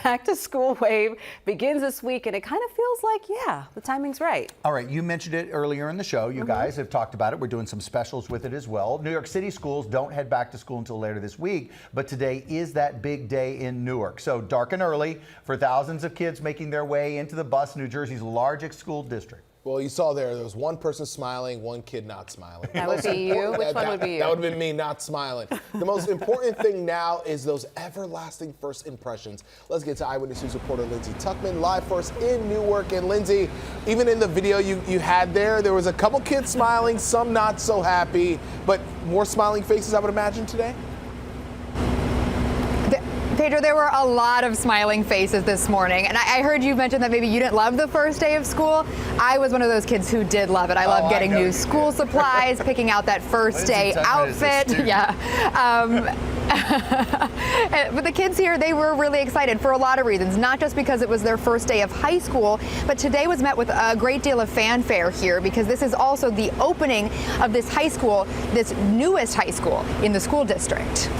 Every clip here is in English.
back to school wave begins this week, and it kind of feels like, yeah, the timing's right. All right, you mentioned it earlier in the show. You guys have talked about it. We're doing some specials with it as well. New York City schools don't head back to school until later this week, but today is that big day in Newark. So dark and early for thousands of kids making their way into the bus, New Jersey's largest school district. Well, you saw there was one person smiling, one kid not smiling. That would be you? Which one would be you? That would have been me not smiling. The most important thing now is those everlasting first impressions. Let's get to Eyewitness News reporter Lindsay Tuchman live for us in Newark. And Lindsay, even in the video you had there was a couple kids smiling, some not so happy, but more smiling faces, I would imagine, today? Pedro, there were a lot of smiling faces this morning, and I heard you mention that maybe you didn't love the first day of school. I was one of those kids who did love it. I love getting new school supplies, picking out that first day outfit. Yeah. But the kids here, they were really excited for a lot of reasons, not just because it was their first day of high school, but today was met with a great deal of fanfare here because this is also the opening of this high school, this newest high school in the school district.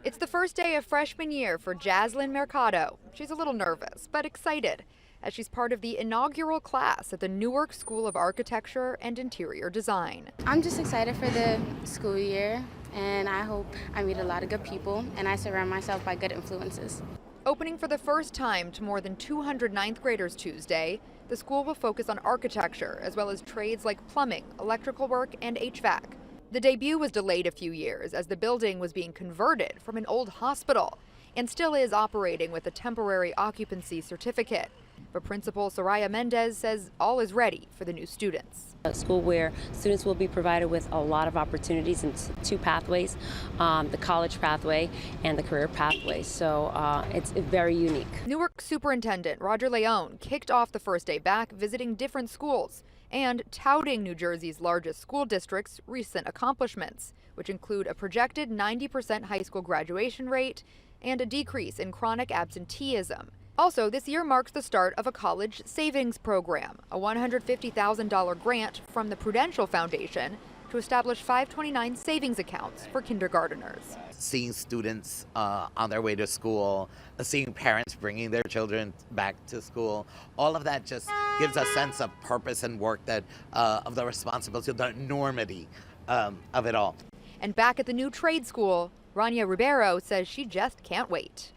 It's the first day of freshman year for Jaslyn Mercado. She's a little nervous, but excited, as she's part of the inaugural class at the Newark School of Architecture and Interior Design. I'm just excited for the school year, and I hope I meet a lot of good people, and I surround myself by good influences. Opening for the first time to more than 200 ninth graders Tuesday, the school will focus on architecture, as well as trades like plumbing, electrical work, and HVAC. The debut was delayed a few years as the building was being converted from an old hospital and still is operating with a temporary occupancy certificate. But Principal Soraya Mendez says all is ready for the new students. A school where students will be provided with a lot of opportunities in two pathways, the college pathway and the career pathway. So it's very unique. Newark Superintendent Roger Leone kicked off the first day back visiting different schools and touting New Jersey's largest school district's recent accomplishments, which include a projected 90% high school graduation rate and a decrease in chronic absenteeism. Also, this year marks the start of a college savings program, a $150,000 grant from the Prudential Foundation to establish 529 savings accounts for kindergarteners. Seeing students on their way to school, seeing parents bringing their children back to school, all of that just gives a sense of purpose and work that of the responsibility, the enormity of it all. And back at the new trade school, Rania Ribeiro says she just can't wait.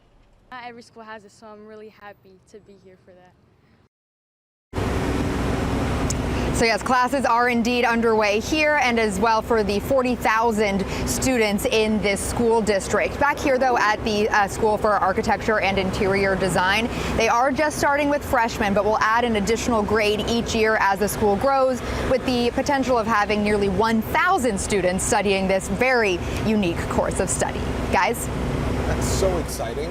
Not every school has it, so I'm really happy to be here for that. So yes, classes are indeed underway here and as well for the 40,000 students in this school district. Back here though at the School for Architecture and Interior Design, they are just starting with freshmen, but will add an additional grade each year as the school grows, with the potential of having nearly 1,000 students studying this very unique course of study. Guys? That's so exciting.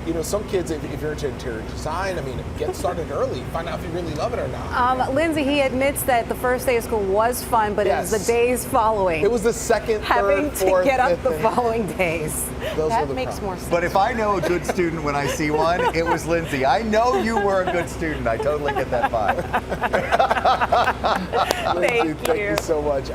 You know, some kids, if you're into interior design, I mean, get started early, find out if you really love it or not. Lindsay, he admits that the first day of school was fun, but it was the days following. It was the second, having third, fourth, to get up fifth, the following days. That makes more sense. But if I know a good student when I see one, it was Lindsay. I know you were a good student. I totally get that vibe. Lindsay, thank you so much.